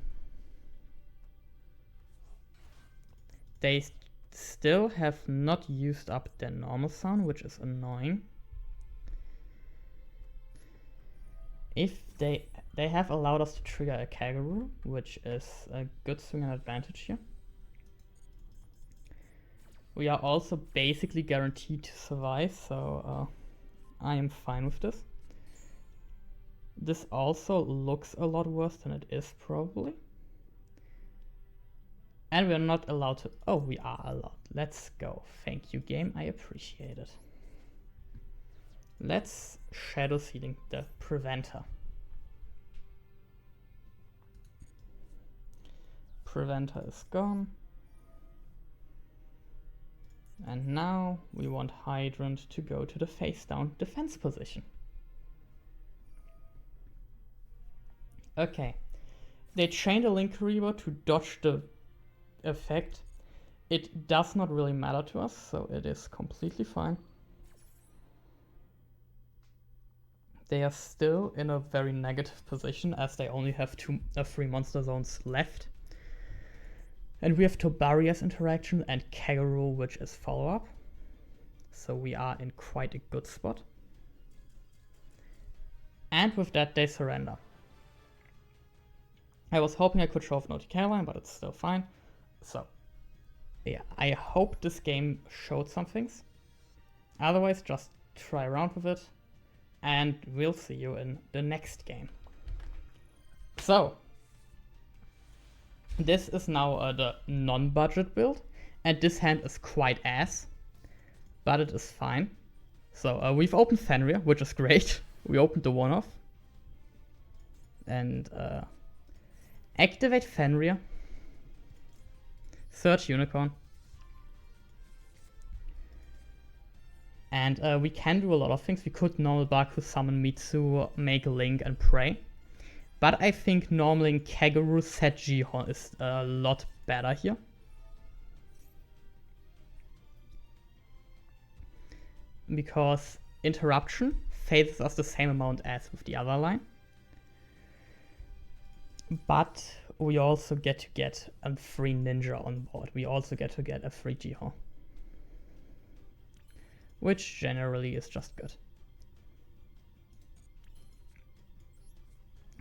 They still have not used up their normal sound, which is annoying. If they have allowed us to trigger a Kaguru, which is a good swing and advantage here. We are also basically guaranteed to survive, so I am fine with this. This also looks a lot worse than it is probably. And we're not allowed to... Oh, we are allowed. Let's go. Thank you, game. I appreciate it. Let's Shadow Sealing the Preventer. Preventer is gone. And now we want Hydrant to go to the face down defense position. Okay. They chained a Link Reaver to dodge the effect. It does not really matter to us, so it is completely fine. They are still in a very negative position as they only have 3 monster zones left. And we have Tobari as interaction and Kaguru, which is follow-up. So we are in quite a good spot. And with that, they surrender. I was hoping I could show off Naughty Caroline, but it's still fine. So, yeah, I hope this game showed some things. Otherwise, just try around with it. And we'll see you in the next game. So, this is now the non-budget build. And this hand is quite ass. But it is fine. So, we've opened Fenrir, which is great. We opened the one-off. And, activate Fenrir. Search Unicorn. And we can do a lot of things. We could normal Baku, summon Mitsu, make a Link, and pray. But I think normaling Kaguru set Jihon is a lot better here. Because Interruption phases us the same amount as with the other line. But we also get a free ninja on board. We also get to get a free Jihon. which generally is just good.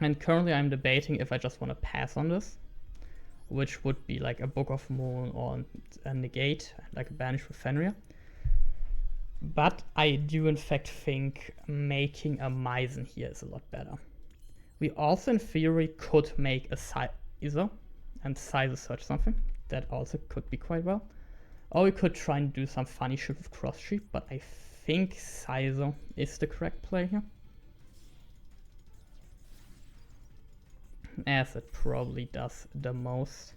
And currently I'm debating if I just want to pass on this, which would be like a Book of Moon or a negate, like a banish with Fenrir. But I do in fact think making a Myzen here is a lot better. We also in theory could make a Sizer and Sizer search something. That also could be quite well. Or we could try and do some funny shit with Cross Sheep, but I think Sizer is the correct play here. As it probably does the most.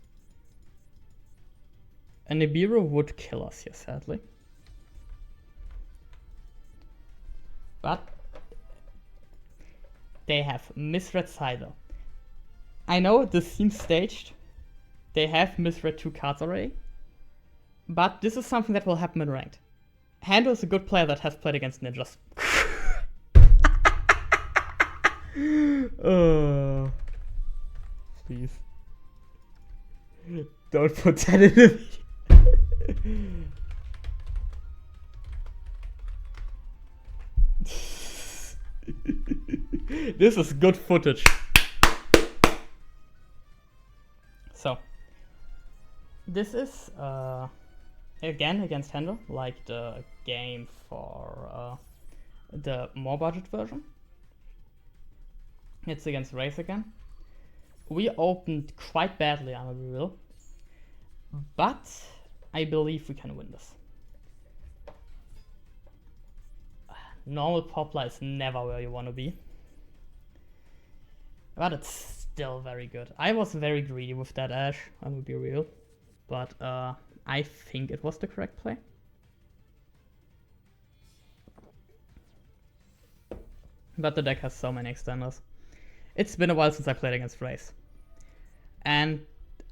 A Nibiru would kill us here, sadly. But they have misread Sizer. I know this seems staged. They have misread 2 cards already. But this is something that will happen in ranked. Hando is a good player that has played against ninjas. Please. Don't put that in the video. This is good footage. So, this is again against Hando, like the game for the more budget version. It's against Race again. We opened quite badly, I'm a real, but I believe we can win this. Normal Poplar is never where you want to be, but it's still very good. I was very greedy with that Ash, I'm gonna be real, but I think it was the correct play. But the deck has so many extenders. It's been a while since I played against Race. And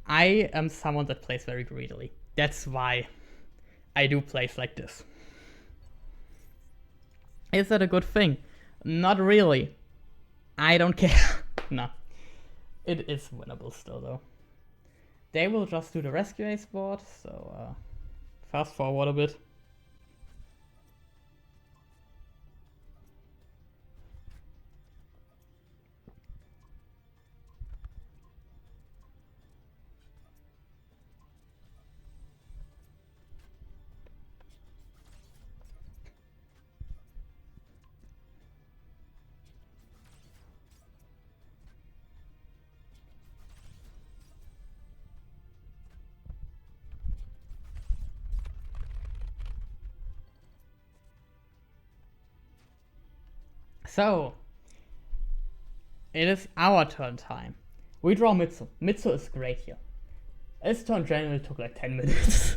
I am someone that plays very greedily. That's why I do plays like this. Is that a good thing? Not really. I don't care. No. It is winnable still though. They will just do the rescue ace board, so fast forward a bit. So, it is our turn time. We draw Mitsu. Mitsu is great here. This turn generally took like 10 minutes.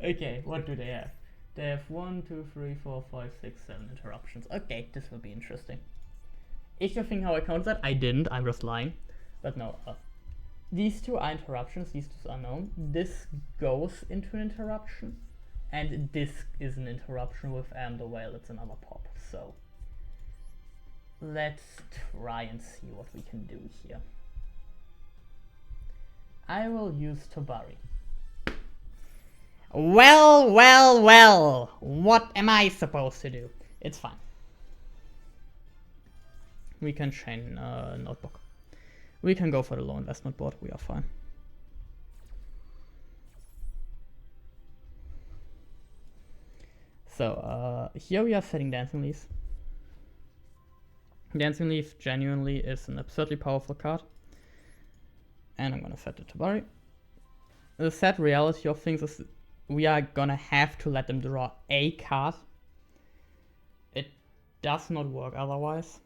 Okay, what do they have? They have 1, 2, 3, 4, 5, 6, 7 interruptions. Okay, this will be interesting. If you think how I counted that, I didn't, I'm just lying. But no, these 2 are interruptions, these 2 are known. This goes into an interruption. And this is an interruption with the whale, it's another pop. So let's try and see what we can do here. I will use Tobari. Well, well, well. What am I supposed to do? It's fine. We can chain notebook. We can go for the low investment board. We are fine. So here we are setting Dancing Leaves. Dancing Leaf genuinely is an absurdly powerful card. And I'm gonna set the Tabari. The sad reality of things is we are gonna have to let them draw a card. It does not work otherwise.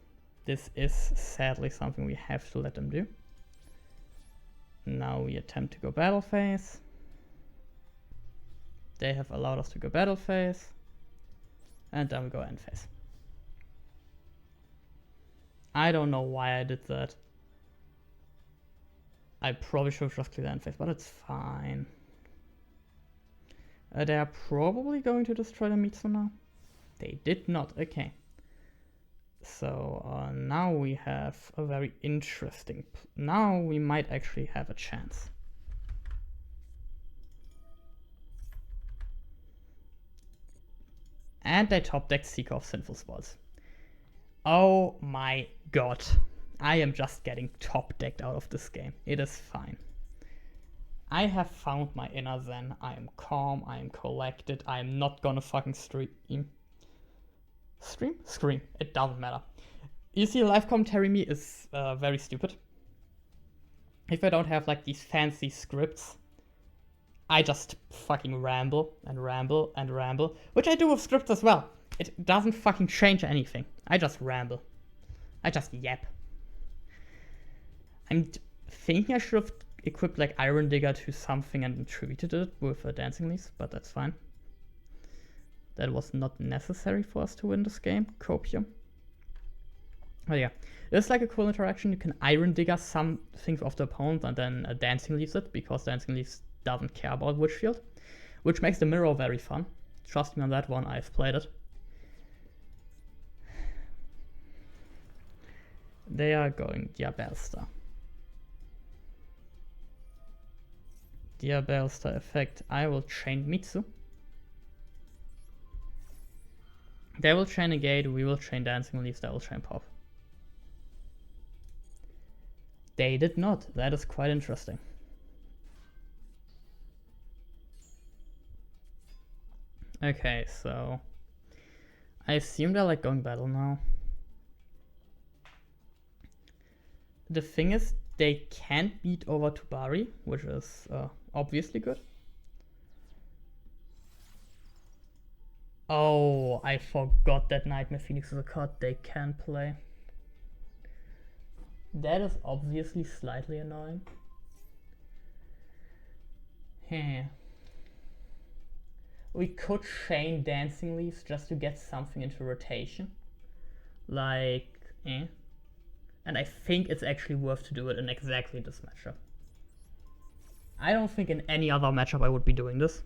This is sadly something we have to let them do. Now we attempt to go battle phase. They have allowed us to go battle phase. And then we go end phase. I don't know why I did that. I probably should have just cleared the end phase, but it's fine. They are probably going to destroy the Mitsu now. They did not, okay. So now we have a very interesting... Now we might actually have a chance. And they top deck Seeker of Sinful Spoils. Oh my god. I am just getting top decked out of this game. It is fine. I have found my inner zen. I am calm. I am collected. I am not gonna fucking stream. Scream. It doesn't matter. You see, live commentary me is very stupid. If I don't have like these fancy scripts, I just fucking ramble and ramble and ramble, which I do with scripts as well. It doesn't fucking change anything. I just ramble. I just yap. I'm thinking I should have equipped like Iron Digger to something and treated it with Dancing Leaves, but that's fine. That was not necessary for us to win this game. Copium. But yeah, it's like a cool interaction. You can Iron Digger some things off the opponent and then Dancing Leaves it, because Dancing Leaves doesn't care about Witchfield, which makes the mirror very fun. Trust me on that one, I've played it. They are going Diabellstar. Diabellstar effect. I will chain Mitsu. They will chain a gate, we will chain Dancing Leaves, they will chain Pop. They did not. That is quite interesting. Okay, so I assume they're like going battle now. The thing is, they can't beat over Tubari, which is obviously good. Oh, I forgot that Nightmare Phoenix is a card they can play. That is obviously slightly annoying. We could chain Dancing Leaves just to get something into rotation. Like, And I think it's actually worth to do it in exactly this matchup. I don't think in any other matchup I would be doing this.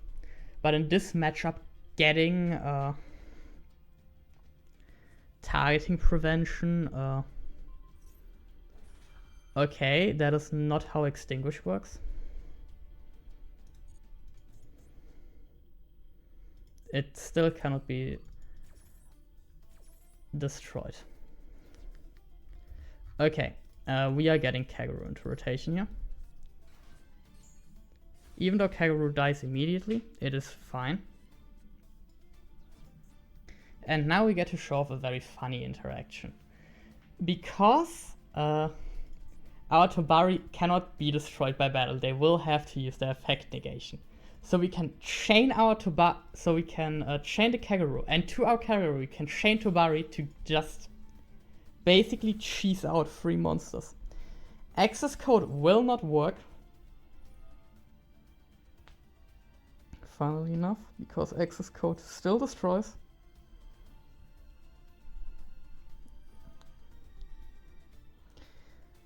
But in this matchup, getting targeting prevention. Okay, that is not how Extinguish works. It still cannot be destroyed. Okay, we are getting Kagero into rotation here. Even though Kagero dies immediately, it is fine. And now we get to show off a very funny interaction. Because our Tobari cannot be destroyed by battle, they will have to use their effect negation. So we can chain our Tobari, so we can chain the Kagero, and to our Kagero we can chain Tobari to just basically cheese out 3 monsters. Access code will not work. Funnily enough, because access code still destroys.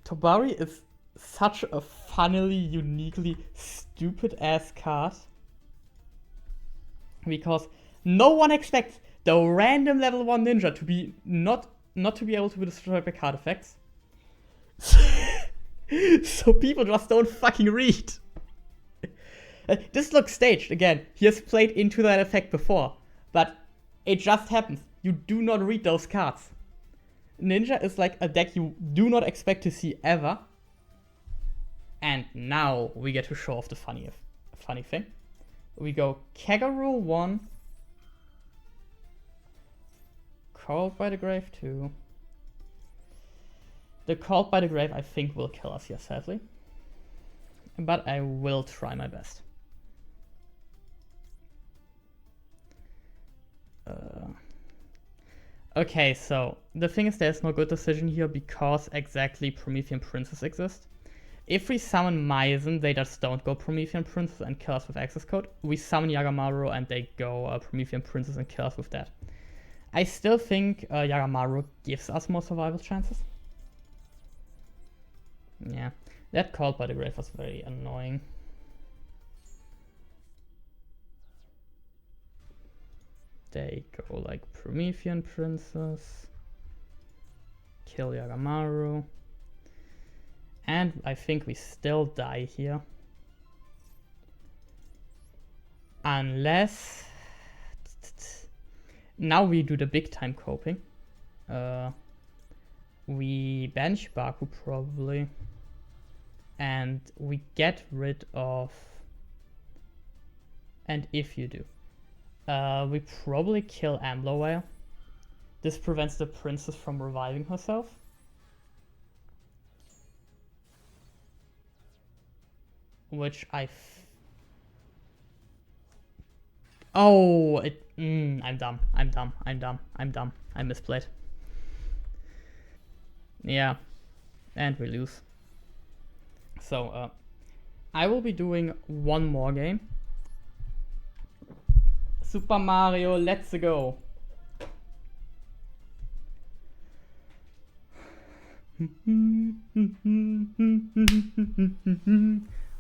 Tobari is such a funnily, uniquely stupid ass card. Because no one expects the random level 1 ninja to be not to be able to be destroyed by card effects. So people just don't fucking read. This looks staged again. He has played into that effect before, but it just happens. You do not read those cards. Ninja is like a deck you do not expect to see ever. And now we get to show off the funny thing. We go Kagero 1, Called by the Grave 2. The Called by the Grave I think will kill us here, sadly. But I will try my best. Okay, so the thing is there's no good decision here because exactly Promethean Princess exist. If we summon Maizen, they just don't go Promethean Princess and kill us with access code. We summon Yagamaru and they go Promethean Princess and kill us with that. I still think Yagamaru gives us more survival chances. Yeah, that Called by the Grave was very annoying. They go like Promethean Princess, kill Yagamaru, and I think we still die here. Unless Now we do the big time coping. We bench Baku probably. And we get rid of... And if you do. We probably kill Ambler Whale. This prevents the princess from reviving herself. Which oh, I'm dumb. I misplayed. Yeah, and we lose. So, I will be doing one more game. Super Mario, let's go.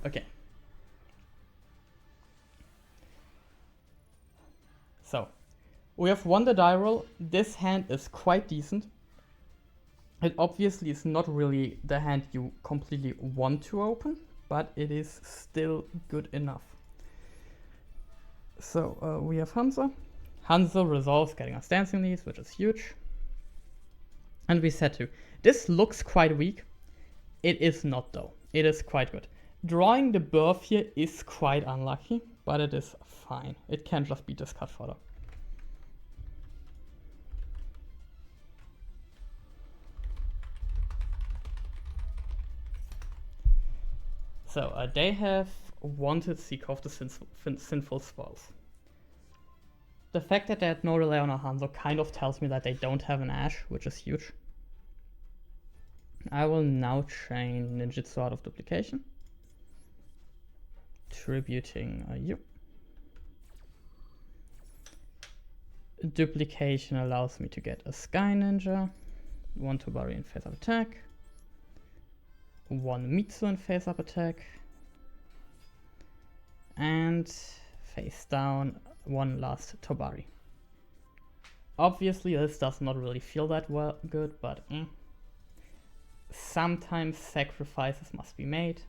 Okay. So, we have won the die roll. This hand is quite decent. It obviously is not really the hand you completely want to open, but it is still good enough. So we have Hanzo. Hanzo resolves getting us Dancing Leaves, which is huge. And we set 2. This looks quite weak. It is not though. It is quite good. Drawing the birth here is quite unlucky, but it is fine. It can just be discard fodder. So they have wanted Seek of the Sinful Spoils. The fact that they had no relay on a Hanzo kind of tells me that they don't have an Ash, which is huge. I will now chain Ninjutsu out of duplication. Tributing you. Duplication allows me to get a Sky Ninja, 1 Tobari in face-up attack, 1 Mitsu in face-up attack, and face down 1 last Tobari. Obviously this does not really feel that good, but sometimes sacrifices must be made.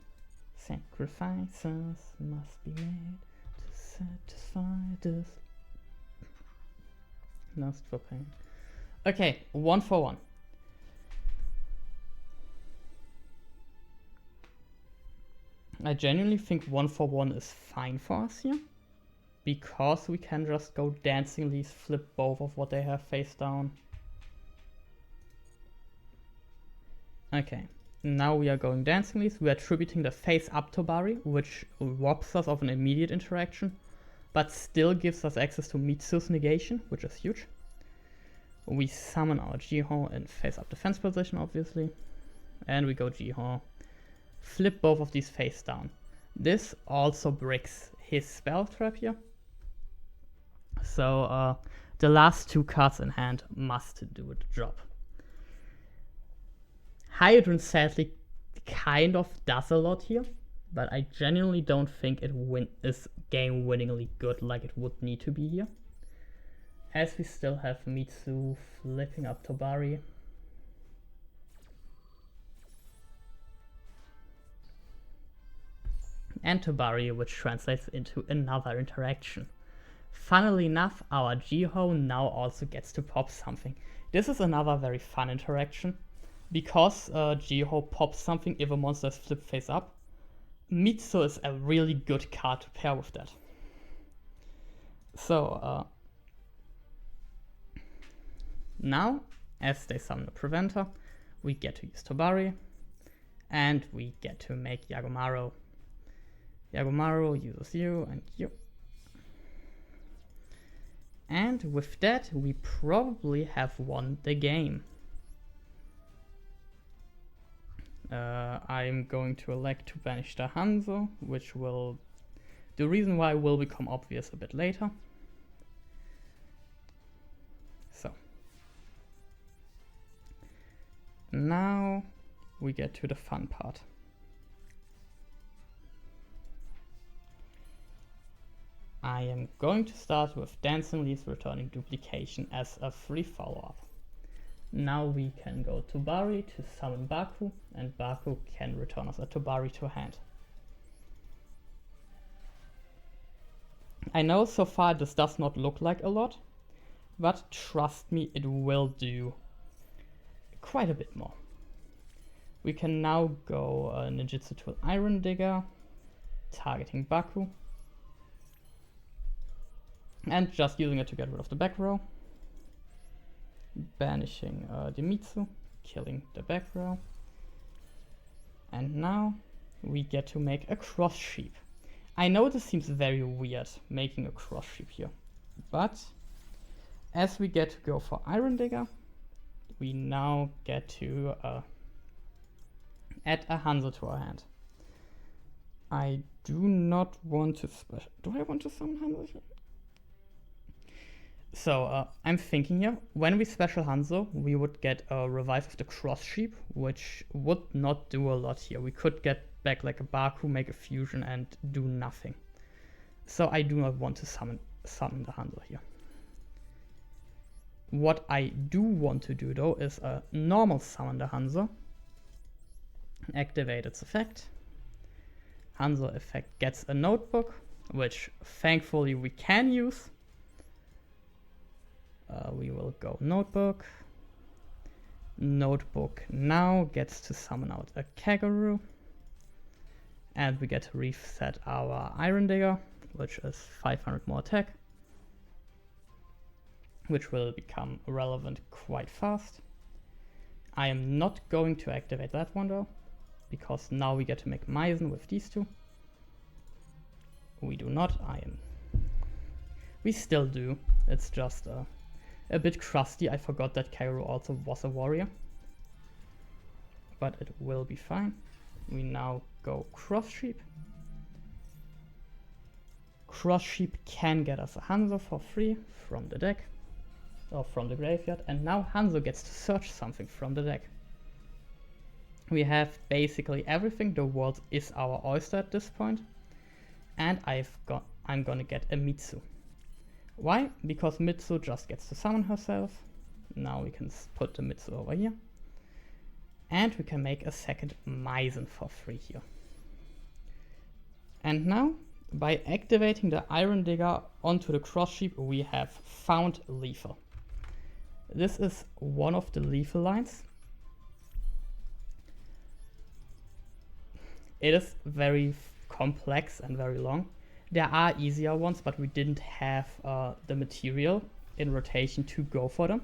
Sacrifices must be made to satisfy this lust for pain. Okay, 1 for 1. I genuinely think 1 for 1 is fine for us here, because we can just go Dancing Leaves, flip both of what they have face down. Okay, now we are going Dancing Leaves. We are tributing the face up Tobari, which robs us of an immediate interaction, but still gives us access to Mitsu's negation, which is huge. We summon our Jiho in face up defense position, obviously, and we go Jiho. Flip both of these face down. This also breaks his spell trap here. So the last 2 cards in hand must do the job. Hydron sadly kind of does a lot here, but I genuinely don't think it is game-winningly good like it would need to be here. As we still have Mitsu flipping up Tobari. And Tobari, which translates into another interaction. Funnily enough, our Jiho now also gets to pop something. This is another very fun interaction, because Jiho pops something if a monster is flipped face up. Mitsu is a really good card to pair with that. So now, as they summon a Preventer, we get to use Tobari, and we get to make Yagomaru. Yagomaru uses you and you. And with that, we probably have won the game. I'm going to elect to banish the Hanzo, which will... The reason why will become obvious a bit later. So. Now we get to the fun part. I am going to start with Dancing Leaves returning duplication as a free follow-up. Now we can go to Tobari to summon Baku, and Baku can return us a Tobari to hand. I know so far this does not look like a lot, but trust me, it will do quite a bit more. We can now go Ninjutsu Tool Iron Digger, targeting Baku, and just using it to get rid of the back row. Banishing Dimitsu, killing the back row. And now we get to make a cross sheep. I know this seems very weird, making a cross sheep here, but as we get to go for Iron Digger, we now get to add a Hanzo to our hand. I do not want to special. Do I want to summon Hanzo here? So I'm thinking here, when we special Hanzo, we would get a revive of the cross sheep, which would not do a lot here. We could get back like a Baku, make a fusion, and do nothing. So I do not want to summon the Hanzo here. What I do want to do though is a normal summon the Hanzo, activate its effect. Hanzo effect gets a notebook, which thankfully we can use. We will go notebook. Notebook now gets to summon out a Kaguru. And we get to reset our Iron Digger, which is 500 more attack, which will become relevant quite fast. I am not going to activate that one though, because now we get to make Meisen with these two. We do not, we still do, it's just a bit crusty. I forgot that Kaguru also was a warrior, but it will be fine. We now go Cross Sheep. Cross Sheep can get us a Hanzo for free from the deck, or from the graveyard, and now Hanzo gets to search something from the deck. We have basically everything. The world is our oyster at this point, and I'm gonna get a Mitsu. Why? Because Mitsu just gets to summon herself. Now we can put the Mitsu over here. And we can make a second Meisen for free here. And now, by activating the Iron Digger onto the Cross Sheep, we have found lethal. This is one of the lethal lines. It is very complex and very long. There are easier ones, but we didn't have the material in rotation to go for them.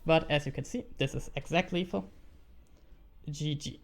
But as you can see, this is exact lethal. GG.